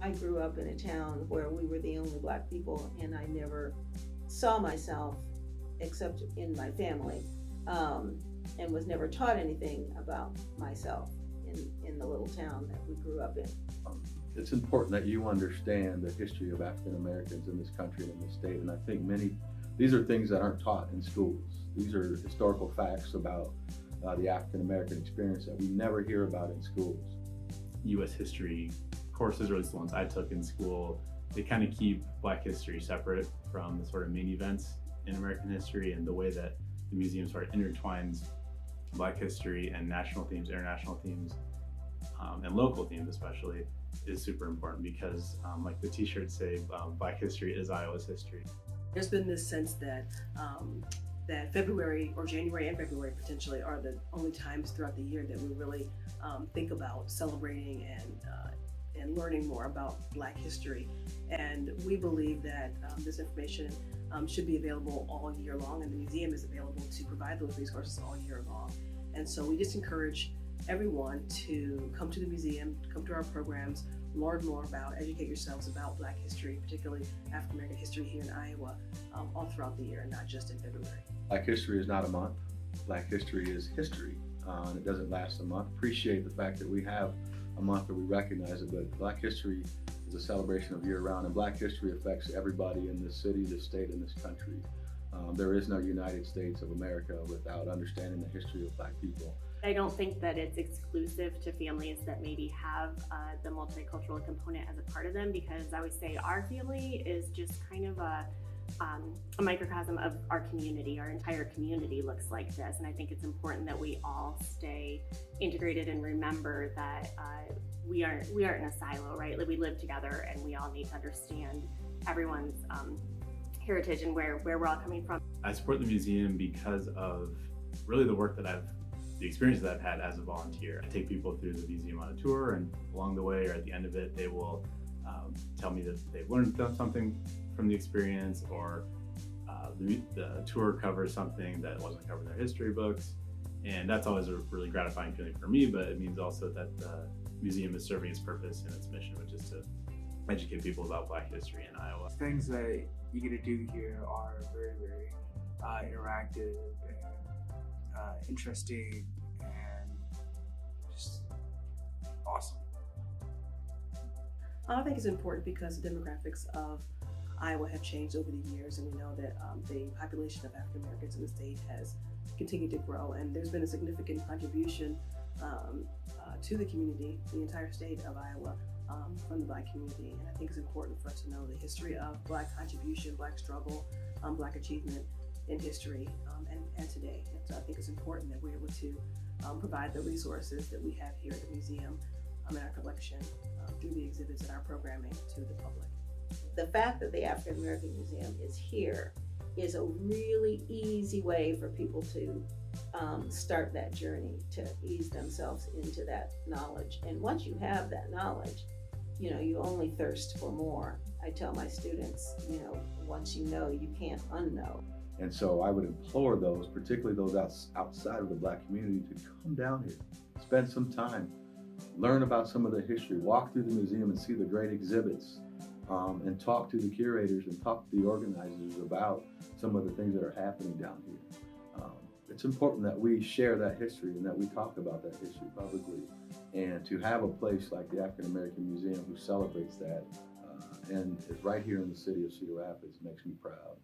I grew up in a town where we were the only black people, and I never saw myself except in my family, um, and was never taught anything about myself in the little town that we grew up in. Um, it's important that you understand the history of African Americans in this country and in this state. And I think these are things that aren't taught in schools. These are historical facts about the African American experience that we never hear about in schools. U.S. history courses, or at least the ones I took in school, they kind of keep Black history separate from the sort of main events in American history, and the way that the museum sort of intertwines Black history and national themes, international themes, and local themes especially, is super important because, like the t-shirts say, Black history is Iowa's history. There's been this sense that that February or January and February potentially are the only times throughout the year that we really think about celebrating and learning more about Black history. And we believe that this information should be available all year long, and the museum is available to provide those resources all year long. And so we just encourage everyone to come to the museum, come to our programs, learn more about, educate yourselves about Black history, particularly African American history here in Iowa, all throughout the year, not just in February. Black history is not a month. Black history is history, and it doesn't last a month. Appreciate the fact that we have a month where we recognize it, but Black history is a celebration of year-round, and Black history affects everybody in this city, this state, and this country. There is no United States of America without understanding the history of Black people. I don't think that it's exclusive to families that maybe have the multicultural component as a part of them, because I would say our family is just kind of a microcosm of our community. Our entire community looks like this, and I think it's important that we all stay integrated and remember that we aren't in a silo, right? Like, we live together, and we all need to understand everyone's heritage and where we're all coming from. I support the museum because of really the experience that I've had as a volunteer. I take people through the museum on a tour, and along the way or at the end of it, they will tell me that they've learned something from the experience, or the tour covers something that wasn't covered in their history books. And that's always a really gratifying feeling for me, but it means also that the museum is serving its purpose and its mission, which is to educate people about Black history in Iowa. Things that you get to do here are very, very interactive and interesting and just awesome. I think it's important because the demographics of Iowa have changed over the years, and we know that the population of African Americans in the state has continued to grow, and there's been a significant contribution to the community, the entire state of Iowa, from the Black community. And I think it's important for us to know the history of Black contribution, Black struggle, Black achievement in history and today. And so I think it's important that we're able to provide the resources that we have here at the museum in our collection through the exhibits and our programming to the public. The fact that the African American Museum is here is a really easy way for people to start that journey, to ease themselves into that knowledge. And once you have that knowledge, you only thirst for more. I tell my students, once you know, you can't unknow. And so I would implore those, particularly those outside of the Black community, to come down here, spend some time, learn about some of the history, walk through the museum and see the great exhibits, and talk to the curators and talk to the organizers about some of the things that are happening down here. It's important that we share that history and that we talk about that history publicly, and to have a place like the African American Museum who celebrates that and is right here in the city of Cedar Rapids makes me proud.